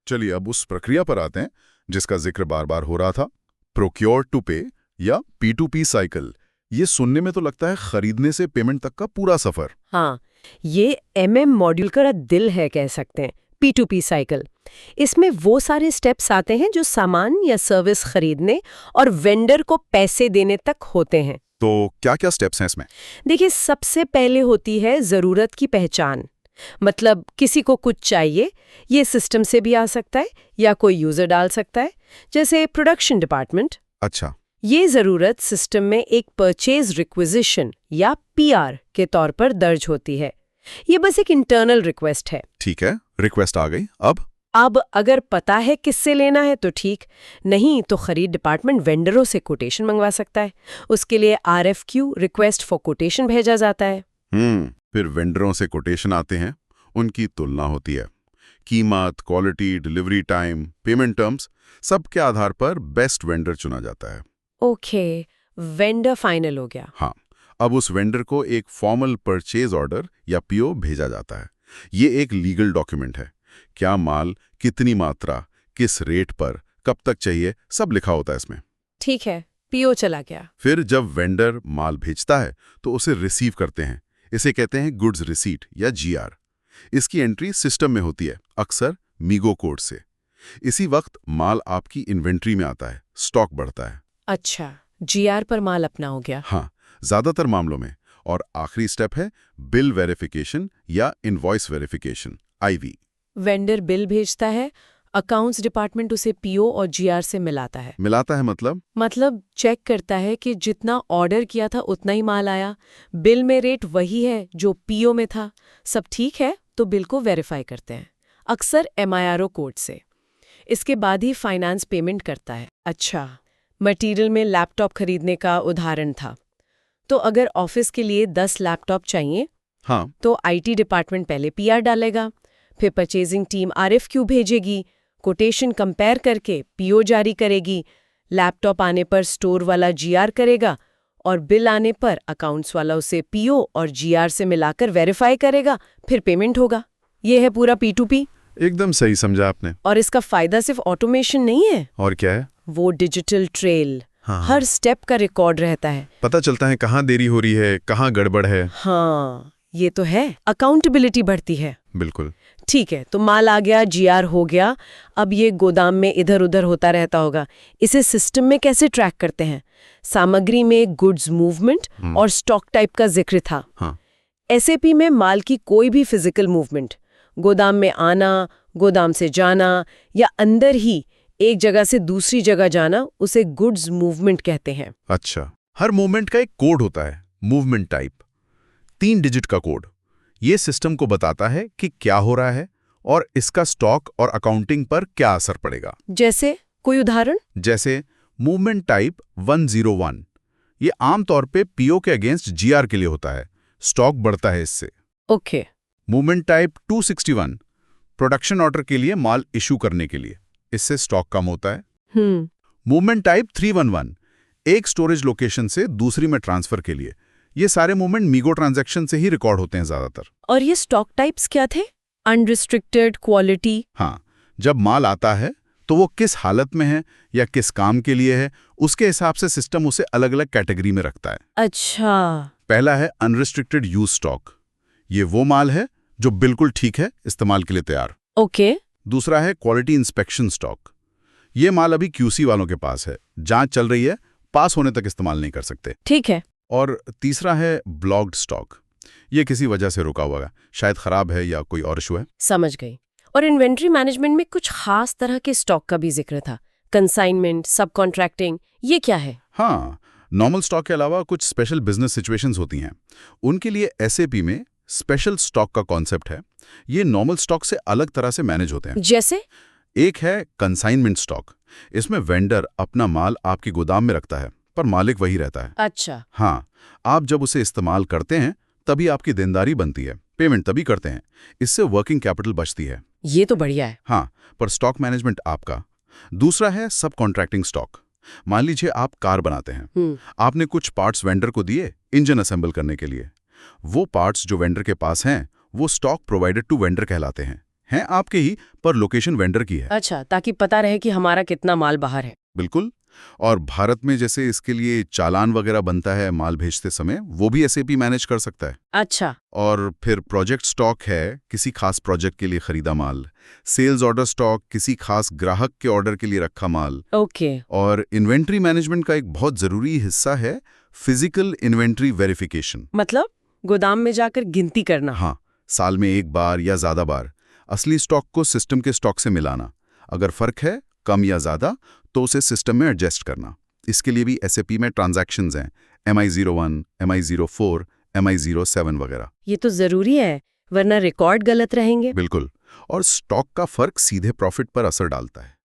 चलिए अब उस प्रक्रिया पर आते हैं जिसका जिक्र बार बार हो रहा था, प्रोक्योर टू पे या P2P साइकिल। ये सुनने में तो लगता है खरीदने से पेमेंट तक का पूरा सफर। हाँ, ये MM मॉड्यूल का दिल है कह सकते हैं, P2P साइकिल। इसमें वो सारे स्टेप्स आते हैं जो सामान या सर्विस खरीदने और वेंडर को पैसे देने तक होते हैं। तो क्या क्या स्टेप्स हैं इसमें? देखिए, सबसे पहले होती है ज़रूरत की पहचान। मतलब किसी को कुछ चाहिए, ये सिस्टम से भी आ सकता है या कोई यूज़र डाल सकता है, जैसे प्रोडक्शन डिपार्टमेंट। अच्छा। ये ज़रूरत सिस्टम में एक परचेज रिक्विजिशन या PR के तौर पर दर्ज होती है। ये बस एक इंटरनल रिक्वेस्ट है। ठीक है, रिक्वेस्ट आ गई। अब अगर पता है किससे लेना है तो ठीक, नहीं तो खरीद डिपार्टमेंट वेंडरों से कोटेशन मंगवा सकता है। उसके लिए RFQ रिक्वेस्ट फॉर कोटेशन भेजा जाता है। फिर वेंडरों से कोटेशन आते हैं, उनकी तुलना होती है। कीमत, quality, delivery time, payment terms, सब के आधार पर बेस्ट वेंडर चुना जाता है। ओके, वेंडर फाइनल हो गया। हाँ, अब उस वेंडर को एक फॉर्मल परचेज ऑर्डर या PO भेजा जाता है। ये एक लीगल डॉक्यूमेंट है। क्या माल, कितनी मात्रा, किस रेट पर, कब तक चाहिए, सब लिखा होता है इसमें। ठीक है, PO चला गया। फिर जब वेंडर माल भेजता है तो उसे रिसीव करते हैं। इसे कहते हैं गुड्स रिसीट या GR। इसकी एंट्री सिस्टम में होती है, अक्सर मीगो कोड से। इसी वक्त माल आपकी इन्वेंट्री में आता है, स्टॉक बढ़ता है। अच्छा, GR पर माल अपना हो गया। हाँ, ज्यादातर मामलों में। और आखिरी स्टेप है बिल वेरिफिकेशन या invoice verification, IV। Vendor bill भेजता है, अकाउंट्स डिपार्टमेंट उसे PO और GR से मिलाता है। मिलाता है मतलब चेक करता है कि जितना ऑर्डर किया था उतना ही माल आया, बिल में रेट वही है जो PO में था, सब ठीक है तो बिल को वेरीफाई करते हैं, अक्सर MIRO कोड से। इसके बाद ही फाइनेंस पेमेंट करता है। अच्छा, मटेरियल में लैपटॉप खरीदने का उदाहरण था, तो अगर ऑफिस के लिए 10 लैपटॉप चाहिए, हाँ, तो IT डिपार्टमेंट पहले PR डालेगा, फिर परचेजिंग टीम RFQ भेजेगी, कोटेशन कंपेयर करके PO जारी करेगी, लैपटॉप आने पर स्टोर वाला GR करेगा और बिल आने पर अकाउंट्स वाला उसे PO और GR से मिलाकर वेरीफाई करेगा, फिर पेमेंट होगा। ये है पूरा P2P। एकदम सही समझा आपने। और इसका फायदा सिर्फ ऑटोमेशन नहीं है, और क्या है? वो डिजिटल ट्रेल। हाँ, हर स्टेप का रिकॉर्ड रहता है। पता चलता है कहाँ देरी हो रही है, कहाँ गड़बड़ है। हाँ, ये तो है, अकाउंटेबिलिटी बढ़ती है। बिल्कुल। ठीक है, तो माल आ गया, GR हो गया, अब ये गोदाम में इधर उधर होता रहता होगा। इसे सिस्टम में कैसे ट्रैक करते हैं? सामग्री में गुड्स मूवमेंट और स्टॉक टाइप का जिक्र था। हाँ। SAP में माल की कोई भी फिजिकल मूवमेंट, गोदाम में आना, गोदाम से जाना या अंदर ही एक जगह से दूसरी जगह जाना, उसे गुड्स मूवमेंट कहते हैं। अच्छा, हर मूवमेंट का एक कोड होता है, मूवमेंट टाइप, 3 डिजिट का कोड। ये सिस्टम को बताता है कि क्या हो रहा है और इसका स्टॉक और अकाउंटिंग पर क्या असर पड़ेगा। जैसे कोई उदाहरण? जैसे मूवमेंट टाइप 101, ये आमतौर पे PO के अगेंस्ट GR के लिए होता है, स्टॉक बढ़ता है इससे। Okay. Movement type 261, production order के लिए माल इशू करने के लिए, इससे स्टॉक कम होता है। मूवमेंट टाइप 311, एक स्टोरेज लोकेशन से दूसरी में ट्रांसफर के लिए। ये सारे मूवमेंट मीगो ट्रांजैक्शन से ही रिकॉर्ड होते हैं ज्यादातर। और ये स्टॉक टाइप्स क्या थे? Unrestricted, quality? हाँ, जब माल आता है तो वो किस हालत में है या किस काम के लिए है, उसके हिसाब से सिस्टम उसे अलग अलग कैटेगरी में रखता है। अच्छा। पहला है अनरिस्ट्रिक्टेड यूज स्टॉक। ये वो माल है जो बिल्कुल ठीक है, इस्तेमाल के लिए तैयार। ओके। दूसरा है क्वालिटी इंस्पेक्शन स्टॉक। ये माल अभी QC वालों के पास है, जांच चल रही है, पास होने तक इस्तेमाल नहीं कर सकते। ठीक है। और तीसरा है ब्लॉक्ड स्टॉक। ये किसी वजह से रुका हुआ है, शायद खराब है या कोई और इशू है। समझ गई। और इन्वेंट्री मैनेजमेंट में कुछ खास तरह के स्टॉक का भी जिक्र था, कंसाइनमेंट, सब कॉन्ट्रैक्टिंग, ये क्या है? हाँ, नॉर्मल स्टॉक के अलावा कुछ स्पेशल बिजनेस सिचुएशंस होती हैं, उनके लिए SAP में स्पेशल स्टॉक का कॉन्सेप्ट है। ये नॉर्मल स्टॉक से अलग तरह से मैनेज होते हैं। जैसे? एक है कंसाइनमेंट स्टॉक। इसमें वेंडर अपना माल आपकी गोदाम में रखता है, पर मालिक वही रहता है। अच्छा। हाँ, आप जब उसे इस्तेमाल करते हैं तभी आपकी देनदारी बनती है, पेमेंट तभी करते हैं। इससे वर्किंग कैपिटल बचती है। ये तो बढ़िया है। हाँ, पर स्टॉक मैनेजमेंट आपका। दूसरा है सब कॉन्ट्रैक्टिंग स्टॉक। मान लीजिए आप कार बनाते हैं, आपने कुछ पार्ट्स वेंडर को दिए इंजन असेंबल करने के लिए। वो पार्ट्स जो वेंडर के पास हैं, वो स्टॉक प्रोवाइडेड टू वेंडर कहलाते हैं। हैं आपके ही, पर लोकेशन वेंडर की है। अच्छा, ताकि पता रहे कि हमारा कितना माल बाहर है। बिल्कुल। और भारत में जैसे इसके लिए चालान वगैरह बनता है माल भेजते समय, वो भी SAP मैनेज कर सकता है। अच्छा। और फिर प्रोजेक्ट स्टॉक है, किसी खास प्रोजेक्ट के लिए खरीदा माल। सेल्स ऑर्डर स्टॉक, किसी खास ग्राहक के ऑर्डर के लिए रखा माल। ओके। और इन्वेंट्री मैनेजमेंट का एक बहुत जरूरी हिस्सा है फिजिकल इन्वेंट्री वेरिफिकेशन। मतलब गोदाम में जाकर गिनती करना। हाँ, साल में एक बार या ज़्यादा बार असली स्टॉक को सिस्टम के स्टॉक से मिलाना। अगर फर्क है, कम या ज़्यादा, तो उसे सिस्टम में एडजस्ट करना। इसके लिए भी SAP में ट्रांजैक्शंस हैं, MI01, MI04, MI07 वगैरह। ये तो जरूरी है, वरना रिकॉर्ड गलत रहेंगे। बिल्कुल। और स्टॉक का फर्क सीधे प्रॉफिट पर असर डालता है।